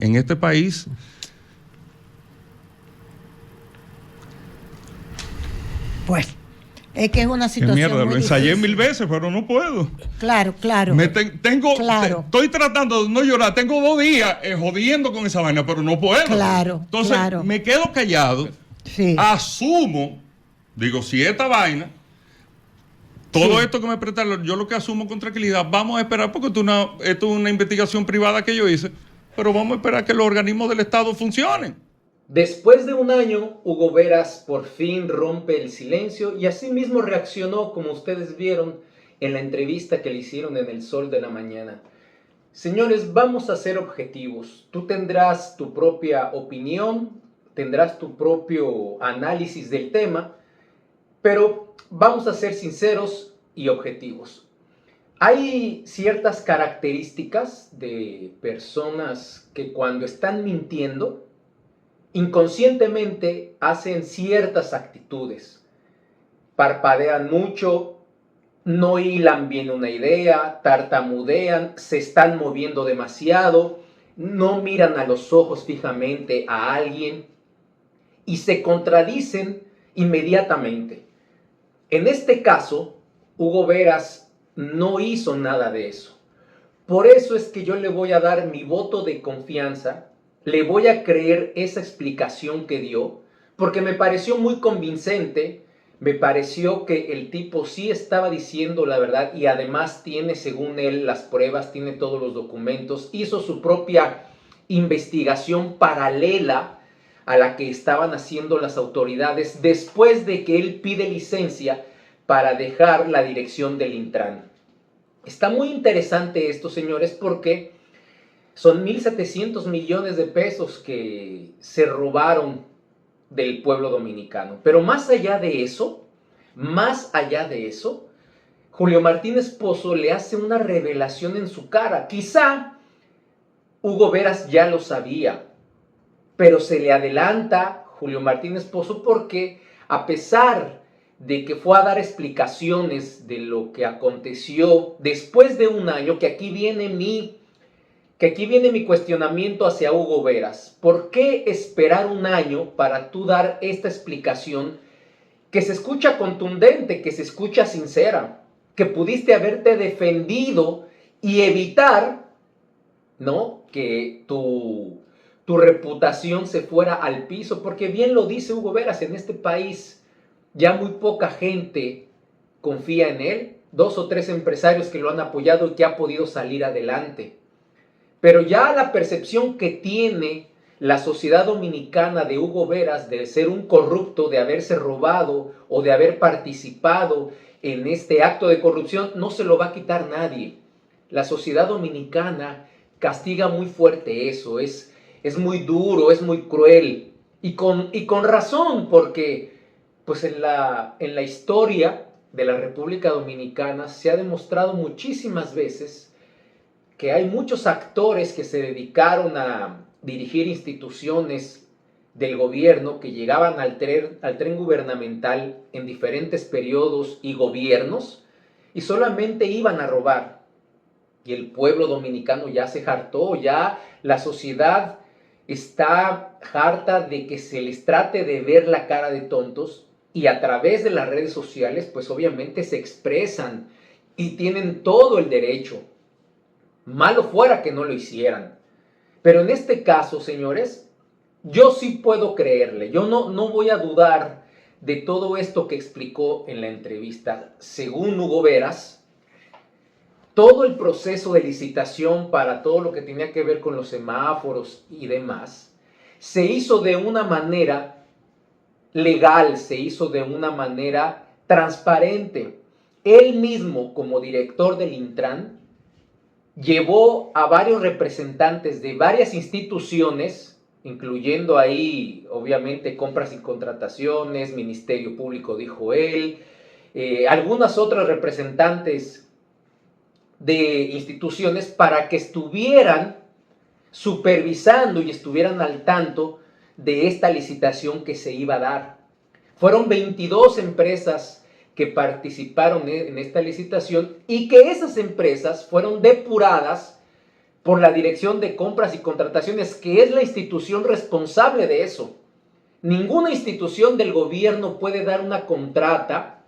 en este país. Pues, es que es una Qué situación mierda, muy lo ensayé difícil. 1000 veces, pero no puedo. Claro. Claro. Estoy tratando de no llorar. Tengo 2 días jodiendo con esa vaina, pero no puedo. Claro, Entonces, claro. me quedo callado. Sí. Asumo, digo, si esta vaina, todo Sí. esto que me prestaron, yo lo que asumo con tranquilidad, vamos a esperar, porque esto es una investigación privada que yo hice, pero vamos a esperar que los organismos del Estado funcionen. Después de un año, Hugo Veras por fin rompe el silencio y asimismo reaccionó, como ustedes vieron en la entrevista que le hicieron en El Sol de la Mañana. Señores, vamos a ser objetivos. Tú tendrás tu propia opinión, tendrás tu propio análisis del tema, pero vamos a ser sinceros y objetivos. Hay ciertas características de personas que cuando están mintiendo, inconscientemente hacen ciertas actitudes. Parpadean mucho, no hilan bien una idea, tartamudean, se están moviendo demasiado, no miran a los ojos fijamente a alguien y se contradicen inmediatamente. En este caso, Hugo Veras no hizo nada de eso. Por eso es que yo le voy a dar mi voto de confianza, le voy a creer esa explicación que dio, porque me pareció muy convincente, me pareció que el tipo sí estaba diciendo la verdad y además tiene, según él, las pruebas, tiene todos los documentos, hizo su propia investigación paralela a la que estaban haciendo las autoridades después de que él pide licencia para dejar la dirección del Intran. Está muy interesante esto, señores, porque son 1.700 millones de pesos que se robaron del pueblo dominicano. Pero más allá de eso, Julio Martínez Pozo le hace una revelación en su cara. Quizá Hugo Veras ya lo sabía, pero se le adelanta Julio Martínez Pozo porque, a pesar de que fue a dar explicaciones de lo que aconteció después de un año, que aquí viene mi cuestionamiento hacia Hugo Veras. ¿Por qué esperar un año para tú dar esta explicación que se escucha contundente, que se escucha sincera, que pudiste haberte defendido y evitar, ¿no?, que tu reputación se fuera al piso? Porque bien lo dice Hugo Veras, en este país ya muy poca gente confía en él, 2 o 3 empresarios que lo han apoyado y que ha podido salir adelante. Pero ya la percepción que tiene la sociedad dominicana de Hugo Veras de ser un corrupto, de haberse robado o de haber participado en este acto de corrupción, no se lo va a quitar nadie. La sociedad dominicana castiga muy fuerte eso, es muy duro, es muy cruel. Y con razón, porque pues en la historia de la República Dominicana se ha demostrado muchísimas veces que hay muchos actores que se dedicaron a dirigir instituciones del gobierno, que llegaban al tren gubernamental en diferentes periodos y gobiernos, y solamente iban a robar. Y el pueblo dominicano ya se hartó, ya la sociedad está harta de que se les trate de ver la cara de tontos, y a través de las redes sociales, pues obviamente se expresan y tienen todo el derecho. Malo fuera que no lo hicieran. Pero en este caso, señores, yo sí puedo creerle. Yo no voy a dudar de todo esto que explicó en la entrevista. Según Hugo Veras, todo el proceso de licitación para todo lo que tenía que ver con los semáforos y demás, se hizo de una manera legal, se hizo de una manera transparente. Él mismo, como director del Intran, llevó a varios representantes de varias instituciones, incluyendo ahí, obviamente, compras y contrataciones, Ministerio Público, dijo él, algunas otras representantes de instituciones, para que estuvieran supervisando y estuvieran al tanto de esta licitación que se iba a dar. Fueron 22 empresas que participaron en esta licitación y que esas empresas fueron depuradas por la Dirección de Compras y Contrataciones, que es la institución responsable de eso. Ninguna institución del gobierno puede dar una contrata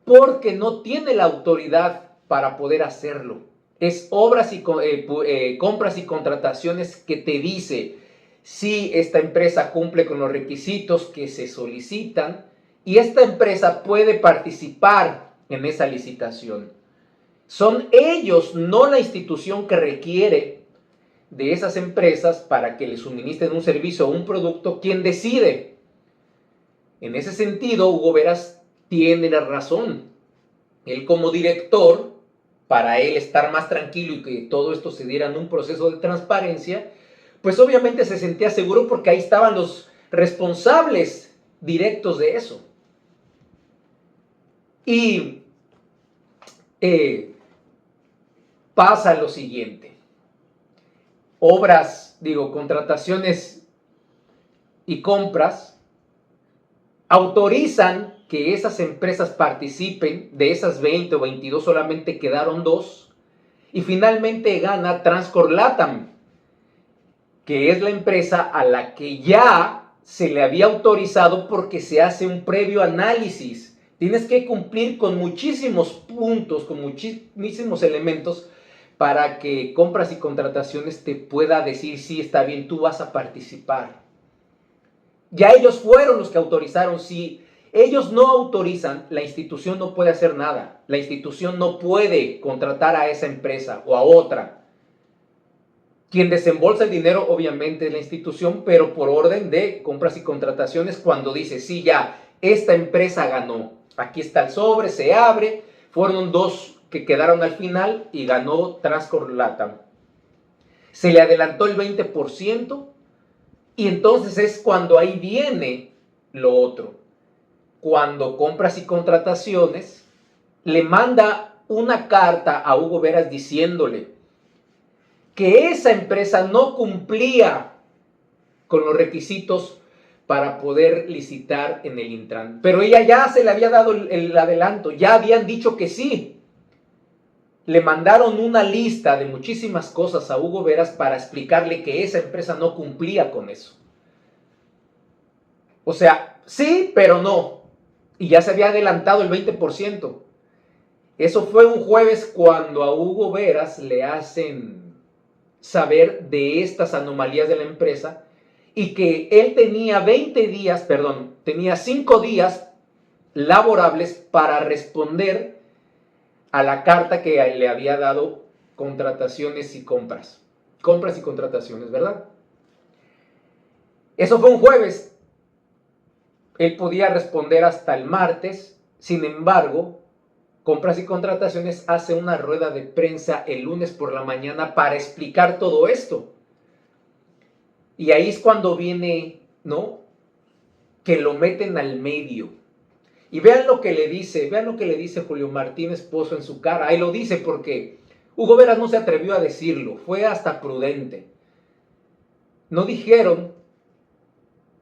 porque no tiene la autoridad para poder hacerlo. Es Compras y Contrataciones que te dice si esta empresa cumple con los requisitos que se solicitan y esta empresa puede participar en esa licitación. Son ellos, no la institución que requiere de esas empresas para que le suministren un servicio o un producto, quien decide. En ese sentido, Hugo Veras tiene la razón. Él como director, para él estar más tranquilo y que todo esto se diera en un proceso de transparencia, pues obviamente se sentía seguro porque ahí estaban los responsables directos de eso. Y pasa lo siguiente. Contrataciones y compras autorizan que esas empresas participen. De esas 20 o 22 solamente quedaron 2. Y finalmente gana Transcorp Latam, que es la empresa a la que ya se le había autorizado porque se hace un previo análisis. Tienes que cumplir con muchísimos puntos, con muchísimos elementos para que Compras y Contrataciones te pueda decir, sí, está bien, tú vas a participar. Ya ellos fueron los que autorizaron. Si ellos no autorizan, la institución no puede hacer nada. La institución no puede contratar a esa empresa o a otra. Quien desembolsa el dinero obviamente es la institución, pero por orden de Compras y Contrataciones, cuando dice, sí, ya, esta empresa ganó. Aquí está el sobre, se abre. Fueron 2 que quedaron al final y ganó Transcorp Latam. Se le adelantó el 20% y entonces es cuando ahí viene lo otro. Cuando Compras y Contrataciones le manda una carta a Hugo Veras diciéndole que esa empresa no cumplía con los requisitos para poder licitar en el Intran. Pero ella ya se le había dado el adelanto, ya habían dicho que sí. Le mandaron una lista de muchísimas cosas a Hugo Veras para explicarle que esa empresa no cumplía con eso. O sea, sí, pero no. Y ya se había adelantado el 20%. Eso fue un jueves cuando a Hugo Veras le hacen saber de estas anomalías de la empresa y que él tenía 5 días laborables para responder a la carta que le había dado Contrataciones y Compras. Compras y Contrataciones, ¿verdad? Eso fue un jueves. Él podía responder hasta el martes. Sin embargo, Compras y Contrataciones hace una rueda de prensa el lunes por la mañana para explicar todo esto. Y ahí es cuando viene, ¿no?, que lo meten al medio. Y vean lo que le dice Julio Martínez Pozo en su cara. Ahí lo dice porque Hugo Veras no se atrevió a decirlo, fue hasta prudente. No dijeron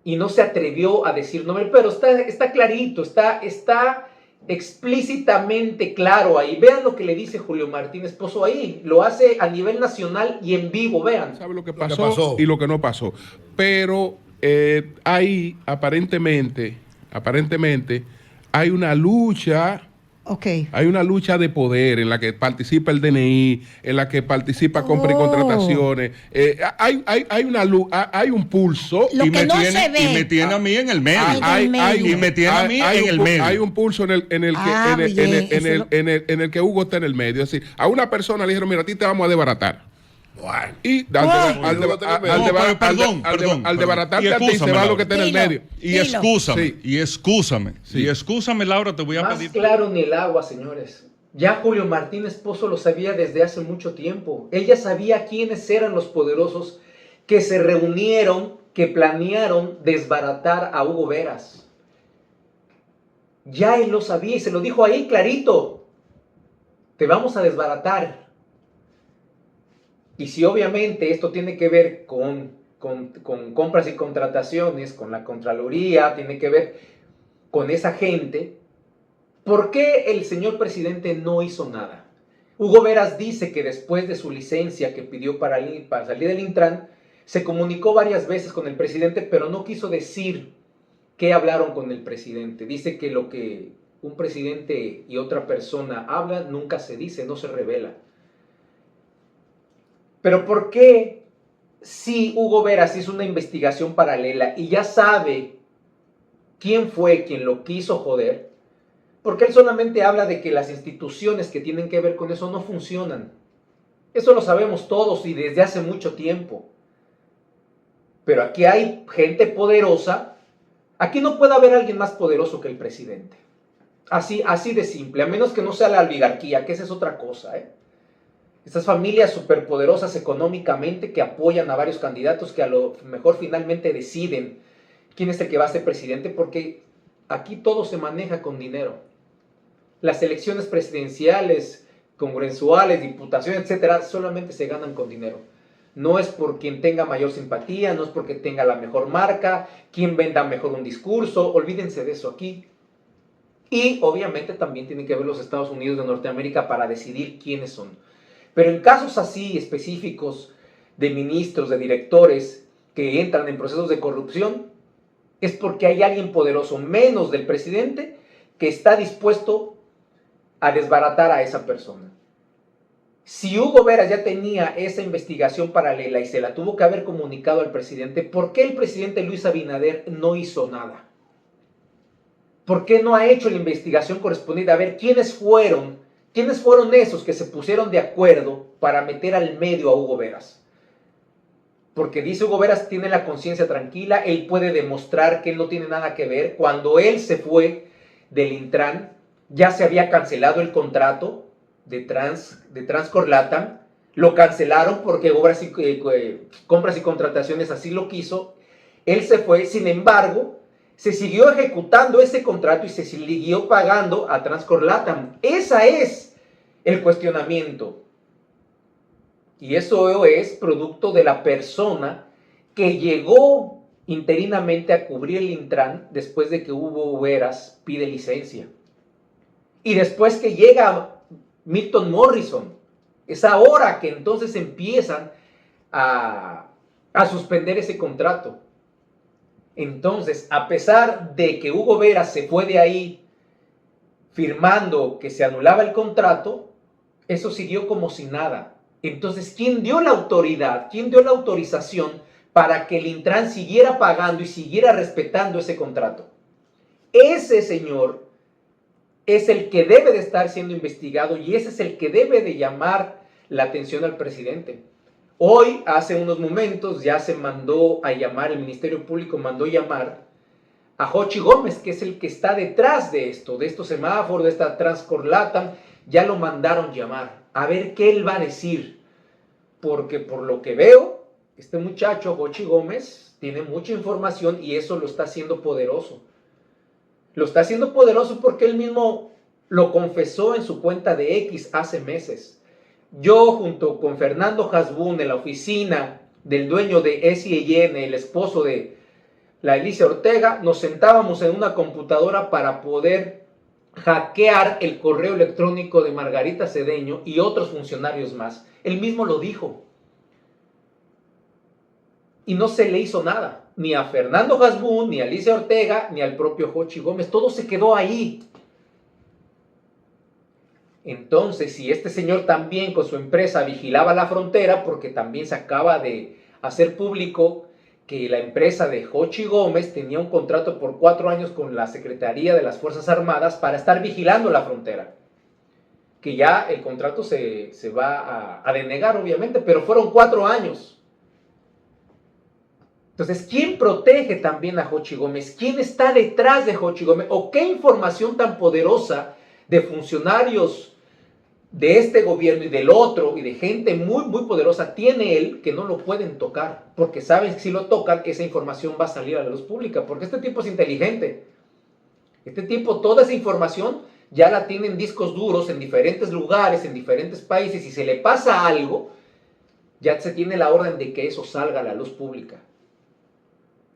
y no se atrevió a decir nombre, pero está clarito, está explícitamente claro ahí. Vean lo que le dice Julio Martínez Pozo ahí. Lo hace a nivel nacional y en vivo, vean. Sabe lo que pasó y lo que no pasó. Pero ahí aparentemente hay una lucha. Okay. Hay una lucha de poder en la que participa el DNI, en la que participa Compras y Contrataciones. Hay un pulso. Lo y que me no tiene, se ve. y me tiene a mí en el medio. Y me tiene a mí en el medio. Hay un pulso en el que Hugo está en el medio. Es decir, a una persona le dijeron, mira, a ti te vamos a desbaratar. Bueno. Y al desbaratarte a ti se va lo que está en el medio. Y excúsame, Laura, te voy a pedir. Más claro ni el agua, señores. Ya Julio Martínez Pozo lo sabía desde hace mucho tiempo. Ella sabía quiénes eran los poderosos que se reunieron, que planearon desbaratar a Hugo Veras. Ya él lo sabía y se lo dijo ahí clarito. Te vamos a desbaratar. Y si obviamente esto tiene que ver con Compras y Contrataciones, con la Contraloría, tiene que ver con esa gente, ¿por qué el señor presidente no hizo nada? Hugo Veras dice que después de su licencia que pidió para salir del Intran, se comunicó varias veces con el presidente, pero no quiso decir qué hablaron con el presidente. Dice que lo que un presidente y otra persona hablan nunca se dice, no se revela. Pero ¿por qué si Hugo Veras hizo una investigación paralela y ya sabe quién fue quien lo quiso joder? Porque él solamente habla de que las instituciones que tienen que ver con eso no funcionan. Eso lo sabemos todos y desde hace mucho tiempo. Pero aquí hay gente poderosa. Aquí no puede haber alguien más poderoso que el presidente. Así de simple, a menos que no sea la oligarquía, que esa es otra cosa, Estas familias superpoderosas económicamente que apoyan a varios candidatos que a lo mejor finalmente deciden quién es el que va a ser presidente, porque aquí todo se maneja con dinero. Las elecciones presidenciales, congresuales, diputaciones, etcétera, solamente se ganan con dinero. No es por quien tenga mayor simpatía, no es porque tenga la mejor marca, quien venda mejor un discurso, olvídense de eso aquí. Y obviamente también tienen que ver los Estados Unidos de Norteamérica para decidir quiénes son. Pero en casos así específicos de ministros, de directores que entran en procesos de corrupción, es porque hay alguien poderoso, menos del presidente, que está dispuesto a desbaratar a esa persona. Si Hugo Veras ya tenía esa investigación paralela y se la tuvo que haber comunicado al presidente, ¿por qué el presidente Luis Abinader no hizo nada? ¿Por qué no ha hecho la investigación correspondiente? A ver, ¿quiénes fueron esos que se pusieron de acuerdo para meter al medio a Hugo Veras? Porque dice Hugo Veras tiene la conciencia tranquila, él puede demostrar que él no tiene nada que ver. Cuando él se fue del Intran, ya se había cancelado el contrato de Transcorp Latam, lo cancelaron porque Obras y Compras y Contrataciones así lo quiso, él se fue, sin embargo, se siguió ejecutando ese contrato y se siguió pagando a Transcorp Latam. Ese es el cuestionamiento. Y eso es producto de la persona que llegó interinamente a cubrir el Intran después de que Hugo Veras pide licencia. Y después que llega Milton Morrison, es ahora que entonces empiezan a suspender ese contrato. Entonces, a pesar de que Hugo Veras se fue de ahí firmando que se anulaba el contrato, eso siguió como si nada. Entonces, ¿quién dio la autoridad? ¿Quién dio la autorización para que el Intran siguiera pagando y siguiera respetando ese contrato? Ese señor es el que debe de estar siendo investigado y ese es el que debe de llamar la atención al presidente. Hoy, hace unos momentos, ya se mandó a llamar, el Ministerio Público mandó llamar a Jochi Gómez, que es el que está detrás de estos semáforos, de esta Transcorp Latam, ya lo mandaron llamar, a ver qué él va a decir, porque por lo que veo, este muchacho, Jochi Gómez, tiene mucha información y eso lo está haciendo poderoso. Lo está haciendo poderoso porque él mismo lo confesó en su cuenta de X hace meses. Yo, junto con Fernando Hasbún, en la oficina del dueño de SIN, el esposo de la Alicia Ortega, nos sentábamos en una computadora para poder hackear el correo electrónico de Margarita Cedeño y otros funcionarios más. Él mismo lo dijo. Y no se le hizo nada, ni a Fernando Hasbún, ni a Alicia Ortega, ni al propio Jochi Gómez. Todo se quedó ahí. Entonces, si este señor también con su empresa vigilaba la frontera, porque también se acaba de hacer público que la empresa de Jochi Gómez tenía un contrato por 4 años con la Secretaría de las Fuerzas Armadas para estar vigilando la frontera. Que ya el contrato se va a denegar, obviamente, pero fueron 4 años. Entonces, ¿quién protege también a Jochi Gómez? ¿Quién está detrás de Jochi Gómez? ¿O qué información tan poderosa de funcionarios de este gobierno y del otro y de gente muy, muy poderosa tiene él que no lo pueden tocar? Porque saben que si lo tocan, esa información va a salir a la luz pública. Porque este tipo es inteligente. Este tipo, toda esa información ya la tiene en discos duros en diferentes lugares, en diferentes países. Y si se le pasa algo, ya se tiene la orden de que eso salga a la luz pública.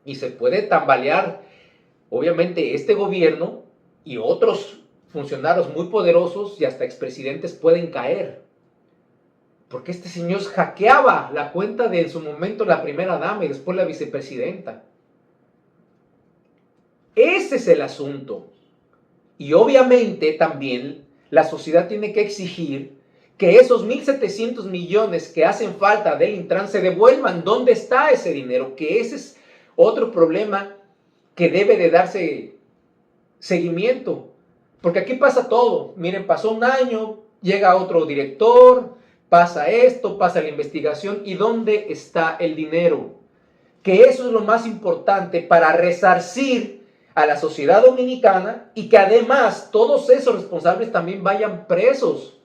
Y se puede tambalear, obviamente, este gobierno y otros funcionarios muy poderosos y hasta expresidentes pueden caer Porque este señor hackeaba la cuenta de en su momento la primera dama y después la vicepresidenta. Ese es el asunto. Y obviamente también la sociedad tiene que exigir que esos 1.700 millones que hacen falta del Intran se devuelvan. ¿Dónde está ese dinero? Que ese es otro problema que debe de darse seguimiento. Porque aquí pasa todo. Miren, pasó un año, llega otro director, pasa esto, pasa la investigación. ¿Y dónde está el dinero? Que eso es lo más importante para resarcir a la sociedad dominicana y que además todos esos responsables también vayan presos.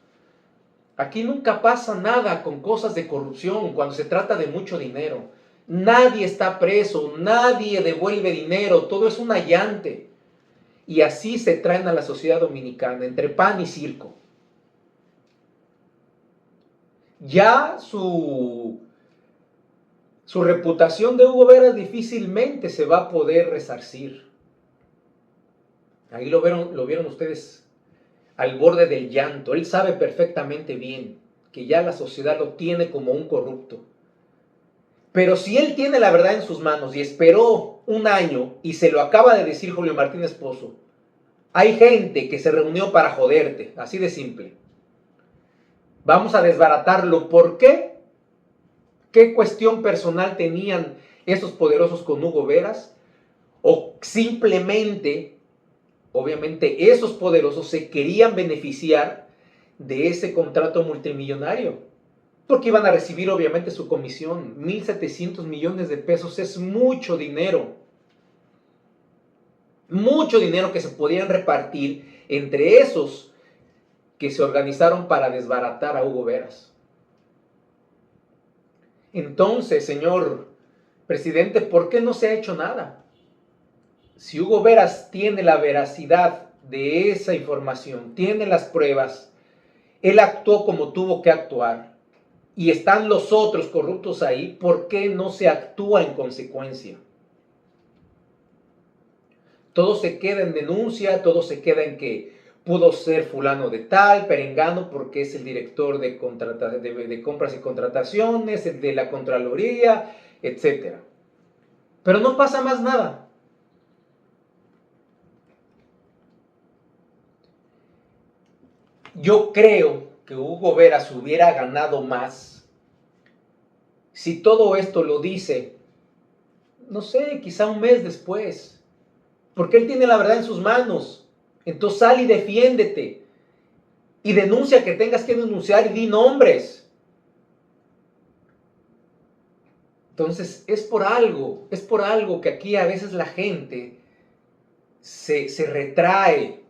Aquí nunca pasa nada con cosas de corrupción cuando se trata de mucho dinero. Nadie está preso, nadie devuelve dinero, todo es un allante. Y así se traen a la sociedad dominicana, entre pan y circo. Ya su reputación de Hugo Veras difícilmente se va a poder resarcir. Ahí lo vieron ustedes al borde del llanto. Él sabe perfectamente bien que ya la sociedad lo tiene como un corrupto. Pero si él tiene la verdad en sus manos y esperó un año y se lo acaba de decir Julio Martínez Pozo, hay gente que se reunió para joderte, así de simple. Vamos a desbaratarlo. ¿Por qué? ¿Qué cuestión personal tenían esos poderosos con Hugo Veras? O simplemente, obviamente, esos poderosos se querían beneficiar de ese contrato multimillonario. Porque iban a recibir, obviamente, su comisión. 1.700 millones de pesos es mucho dinero. Mucho dinero que se podían repartir entre esos que se organizaron para desbaratar a Hugo Veras. Entonces, señor presidente, ¿por qué no se ha hecho nada? Si Hugo Veras tiene la veracidad de esa información, tiene las pruebas, él actuó como tuvo que actuar y están los otros corruptos ahí, ¿por qué no se actúa en consecuencia? Todo se queda en denuncia, todo se queda en que pudo ser fulano de tal, perengano, porque es el director de compras y contrataciones, el de la Contraloría, etc. Pero no pasa más nada. Yo creo que Hugo Veras hubiera ganado más si todo esto lo dice, no sé, quizá un mes después. Porque él tiene la verdad en sus manos. Entonces sal y defiéndete. Y denuncia que tengas que denunciar y di nombres. Entonces es por algo que aquí a veces la gente se retrae.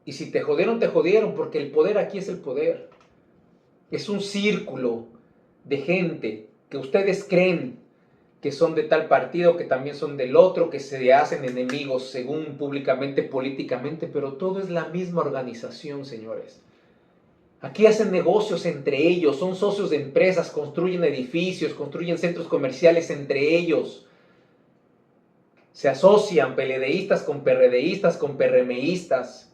Y si te jodieron, porque el poder aquí es el poder. Es un círculo de gente que ustedes creen que son de tal partido, que también son del otro, que se hacen enemigos según públicamente, políticamente, pero todo es la misma organización, señores. Aquí hacen negocios entre ellos, son socios de empresas, construyen edificios, construyen centros comerciales entre ellos. Se asocian PLDistas con PRDistas, con PRMistas.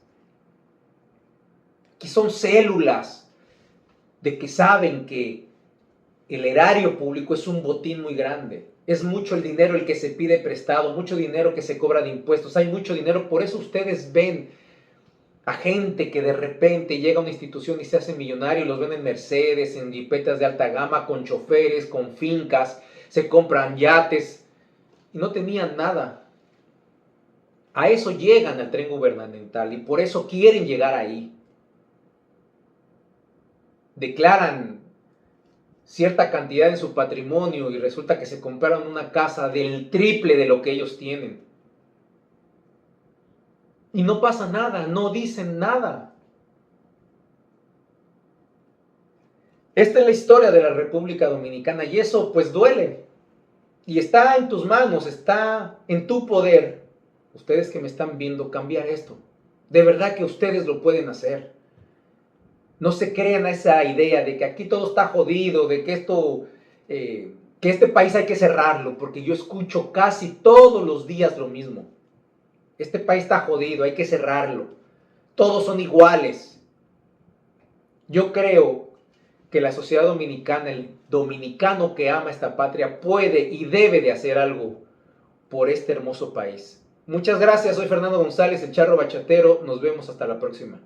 Aquí son células de que saben que el erario público es un botín muy grande. Es mucho el dinero el que se pide prestado, mucho dinero que se cobra de impuestos, hay mucho dinero. Por eso ustedes ven a gente que de repente llega a una institución y se hace millonario, y los ven en Mercedes, en jipetas de alta gama, con choferes, con fincas, se compran yates y no tenían nada. A eso llegan al tren gubernamental y por eso quieren llegar ahí. Declaran cierta cantidad en su patrimonio y resulta que se compraron una casa del triple de lo que ellos tienen. Y no pasa nada, no dicen nada. Esta es la historia de la República Dominicana y eso pues duele. Y está en tus manos, está en tu poder. Ustedes que me están viendo, cambiar esto. De verdad que ustedes lo pueden hacer. No se crean a esa idea de que aquí todo está jodido, de que que este país hay que cerrarlo, porque yo escucho casi todos los días lo mismo. Este país está jodido, hay que cerrarlo. Todos son iguales. Yo creo que la sociedad dominicana, el dominicano que ama esta patria, puede y debe de hacer algo por este hermoso país. Muchas gracias, soy Fernando González, el Charro Bachatero. Nos vemos hasta la próxima.